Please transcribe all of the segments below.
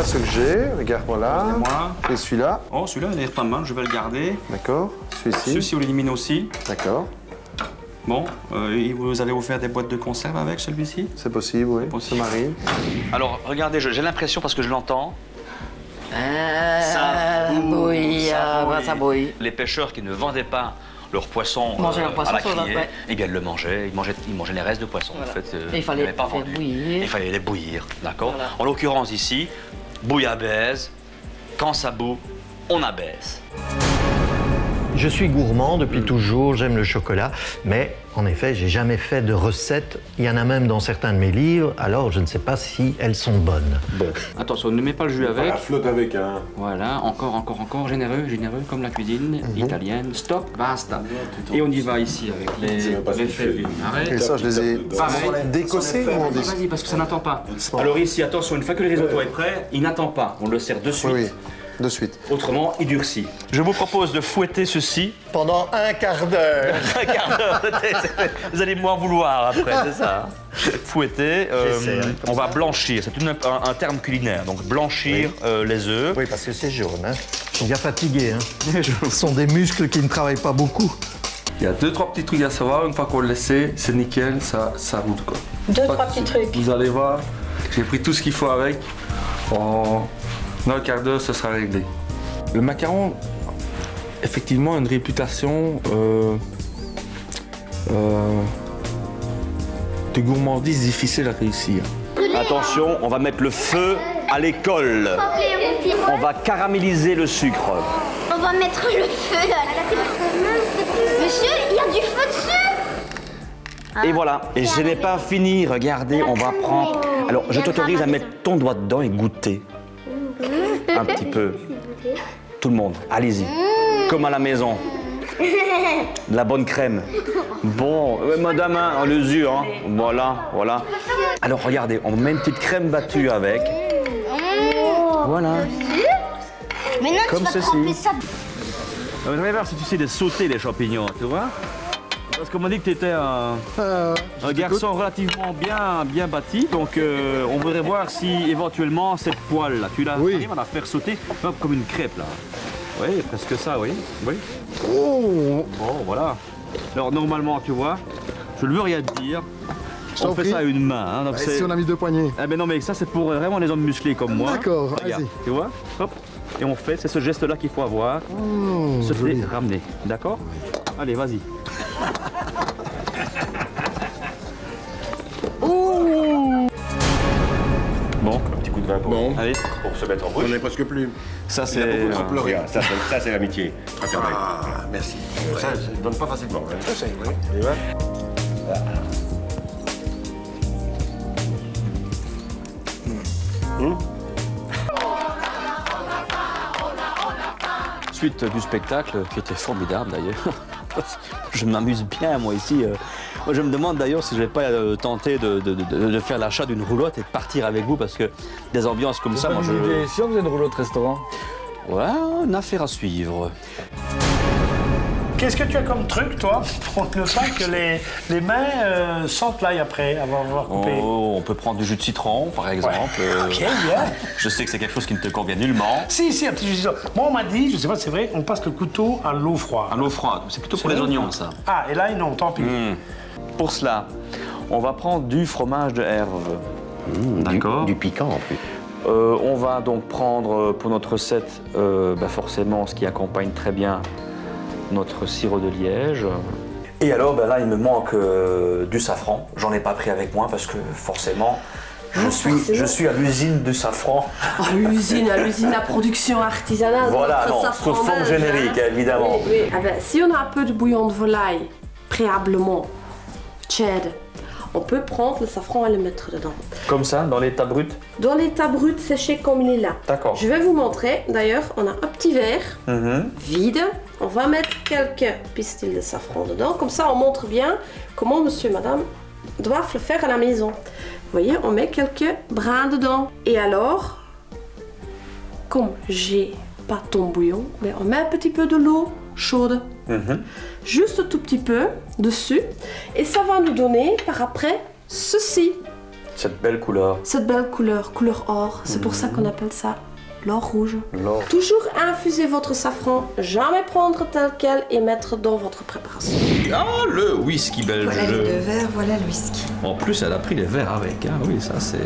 Voilà ce que j'ai. Regarde-moi là. Moi. Et celui-là. Oh, celui-là, il a l'air pas mal, je vais le garder. D'accord. Celui-ci. Celui-ci, on l'élimine aussi. D'accord. Bon, et vous allez vous faire des boîtes de conserve avec celui-ci? C'est possible, oui. Possible. Ça m'arrive. Alors, regardez, j'ai l'impression, parce que je l'entends, Ça bouille. Les pêcheurs qui ne vendaient pas leur poisson, Manger leur poisson, à la ça va, criée, ouais. eh bien, ils le mangeaient. Ils mangeaient les restes de poisson, Voilà. en fait. Et il fallait ils n'avaient pas faire vendu. bouillir. Il fallait les bouillir, d'accord? Voilà. En l'occurrence, ici, bouillabaisse, quand ça bout, on abaisse. Je suis gourmand depuis toujours, j'aime le chocolat, mais en effet, j'ai jamais fait de recettes. Il y en a même dans certains de mes livres, alors je ne sais pas si elles sont bonnes. Attention, ne mets pas le jus avec. La flotte avec, hein. Voilà, encore, généreux, comme la cuisine italienne. Stop, basta. Et on y va ici avec les férules. Et ça, je les ai décossés ou on dit? Vas-y, parce que ça n'attend pas. Alors ici, attention, une fois que le risotto est prêt, il n'attend pas. On le sert de suite. Oui, de suite. Autrement, il durcit. Je vous propose de fouetter ceci. Pendant un quart d'heure. Vous allez m'en vouloir après, c'est ça. Fouetter. On va blanchir. C'est un terme culinaire. Donc blanchir les œufs. Oui, parce que c'est jaune. Hein. Je suis bien fatigué. Hein. Ce sont des muscles qui ne travaillent pas beaucoup. Il y a 2-3 petits trucs à savoir. Une fois qu'on le sait, c'est nickel, ça roule quoi. 2-3 petits trucs. Vous allez voir, j'ai pris tout ce qu'il faut avec. Dans un quart d'heure, ce sera réglé. Le macaron, effectivement, a une réputation de gourmandise difficile à réussir. Attention, on va mettre le feu à l'école. On va caraméliser le sucre. On va mettre le feu là. Monsieur, il y a du feu dessus. Et voilà. Et je n'ai pas fini. Regardez, on va prendre. Alors, je t'autorise à mettre ton doigt dedans et goûter. Un petit peu. Tout le monde, allez-y. Comme à la maison. De la bonne crème. Bon, madame, hein, en l'usure, hein. Voilà. Alors, regardez, on met une petite crème battue avec. Voilà. Maintenant, Comme tu vas ceci. tremper ça. Je vais voir si tu sais les sauter, les champignons, tu vois? Parce qu'on m'a dit que tu étais un garçon relativement bien bâti, donc on voudrait voir si éventuellement cette poêle là, tu arrives à la faire sauter hop, comme une crêpe là. Oui, presque ça, oui. Oh, voilà. Alors normalement, tu vois, je ne veux rien te dire. On fait ça à une main. Hein, donc si on a mis 2 poignées. Eh ben non, mais ça c'est pour vraiment les hommes musclés comme moi. D'accord, Regarde, vas-y. tu vois, hop. Et on fait, c'est ce geste-là qu'il faut avoir. Se fait ramener, d'accord? Allez, vas-y. Bon, un petit coup de vin pour, allez, pour se mettre en bouche. On est presque plus. Ça, Il a beaucoup trop pleuré. regarde, ça c'est l'amitié. Ah, merci. Ça se donne pas facilement. Hein. Ça, c'est vrai. Suite du spectacle, qui était formidable d'ailleurs. Je m'amuse bien, moi, ici. Moi, je me demande d'ailleurs si je vais pas tenter de faire l'achat d'une roulotte et de partir avec vous, parce que des ambiances comme ça, moi, je... Si on faisait une roulotte restaurant. Ouais, une affaire à suivre. Qu'est-ce que tu as comme truc, toi, pour ne pas que les mains sentent l'ail après avoir coupé? Oh, on peut prendre du jus de citron, par exemple. Ok, bien. Je sais que c'est quelque chose qui ne te convient nullement. Si, un petit jus de citron. Moi, on m'a dit, je sais pas si c'est vrai, on passe le couteau à l'eau froide. À l'eau froide, c'est plutôt pour C'est les vrai, oignons, non? ça. Ah, et là, non, tant pis. Pour cela, on va prendre du fromage de Herve. D'accord. Du piquant en plus. On va donc prendre pour notre recette forcément ce qui accompagne très bien notre sirop de liège. Et alors là il me manque du safran. J'en ai pas pris avec moi parce que forcément je suis à l'usine du safran. Oh, l'usine, la production artisanale. Voilà, notre non, safran sous forme belge, générique hein. évidemment. Oui. Ah ben, si on a un peu de bouillon de volaille, préalablement, tiède, on peut prendre le safran et le mettre dedans. Comme ça, dans l'état brut. Dans l'état brut séché comme il est là. D'accord. Je vais vous montrer. D'ailleurs, on a un petit verre vide. On va mettre quelques pistils de safran dedans. Comme ça, on montre bien comment monsieur et madame doivent le faire à la maison. Vous voyez, on met quelques brins dedans. Et alors, comme j'ai pas ton bouillon, mais on met un petit peu de l'eau chaude. Juste un tout petit peu dessus. Et ça va nous donner par après ceci. Cette belle couleur. Cette belle couleur, couleur or. C'est pour ça qu'on appelle ça l'or rouge. L'or. Toujours infuser votre safran, jamais prendre tel quel et mettre dans votre préparation. Ah, le whisky belge. Voilà les 2 verres, voilà le whisky. En plus, elle a pris les verres avec. Hein. Oui, ça c'est...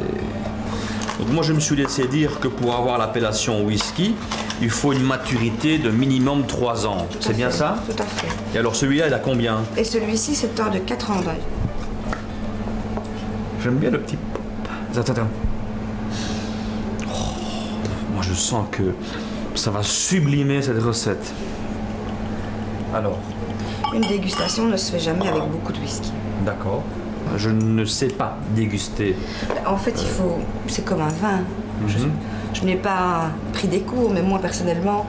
Donc moi, je me suis laissé dire que pour avoir l'appellation whisky, il faut une maturité de minimum 3 ans. C'est bien ça? Tout à fait. Et alors celui-là, il a combien? Et celui-ci, c'est un de 4 ans d'âge. J'aime bien le petit... Attends. Oh, moi, je sens que ça va sublimer cette recette. Alors, Une dégustation ne se fait jamais avec beaucoup de whisky. d'accord. Je ne sais pas déguster. En fait, il faut... C'est comme un vin. Je n'ai pas pris des cours, mais moi, personnellement...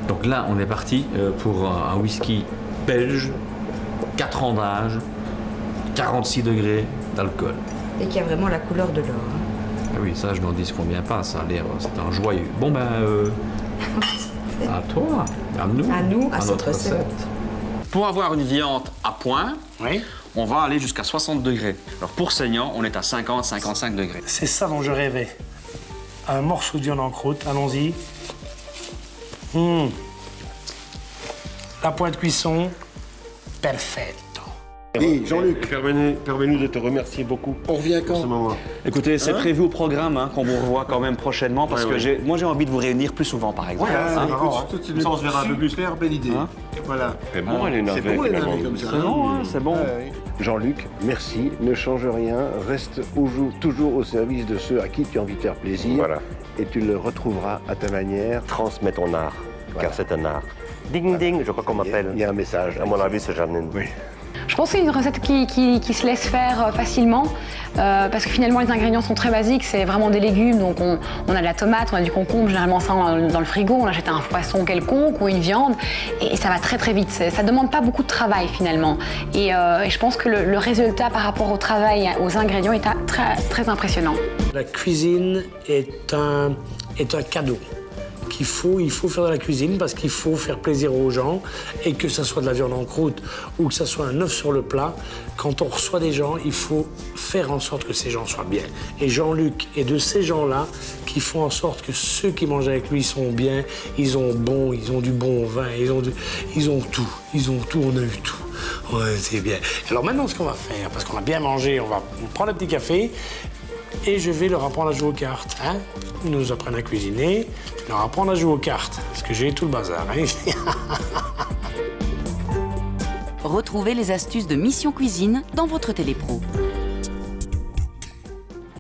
Donc là, on est parti pour un whisky belge, 4 ans d'âge, 46 degrés d'alcool. Et qui a vraiment la couleur de l'or. Hein. Ah oui, ça, je n'en dis combien pas, ça a l'air, c'est un joyeux. Bon ben, à toi, à nous, à cette notre recette. Pour avoir une viande à point, Oui. on va aller jusqu'à 60 degrés. Alors pour saignant, on est à 50-55 degrés. C'est ça dont je rêvais. Un morceau de viande en croûte, allons-y. La pointe de cuisson, perfetto. Et Jean-Luc, permets-nous de te remercier beaucoup. On revient quand? Ce moment. Écoutez, c'est prévu au programme qu'on vous revoit quand même prochainement parce que moi j'ai envie de vous réunir plus souvent par exemple. Comme ça, on se verra un peu plus. Super belle idée. Voilà. C'est bon, les C'est bon, les navets comme ça. C'est bon, hein, c'est bon. Jean-Luc, merci, ne change rien, reste toujours au service de ceux à qui tu as envie de faire plaisir. Voilà. Et tu le retrouveras à ta manière. Transmets ton art, Voilà. car c'est un art. Ding ding, je crois qu'on m'appelle. Il y a un message. À mon avis, c'est Janine. Oui. Je pense que c'est une recette qui se laisse faire facilement parce que finalement les ingrédients sont très basiques, c'est vraiment des légumes, donc on a de la tomate, on a du concombre, généralement ça dans le frigo, on achète un poisson quelconque ou une viande et ça va très très vite, ça demande pas beaucoup de travail finalement et je pense que le résultat par rapport au travail, aux ingrédients est très, très impressionnant. La cuisine est un cadeau. Il faut faire de la cuisine parce qu'il faut faire plaisir aux gens et que ça soit de la viande en croûte ou que ça soit un œuf sur le plat, quand on reçoit des gens, il faut faire en sorte que ces gens soient bien. Et Jean-Luc est de ces gens-là qui font en sorte que ceux qui mangent avec lui sont bien, ils ont du bon vin, ils ont tout, on a eu tout. Ouais, c'est bien. Alors maintenant, ce qu'on va faire, parce qu'on a bien mangé, on va prendre un petit café. Et je vais leur apprendre à jouer aux cartes. Hein? Ils nous apprennent à cuisiner, leur apprendre à jouer aux cartes. Parce que j'ai tout le bazar. Hein? Retrouvez les astuces de Mission Cuisine dans votre Télépro.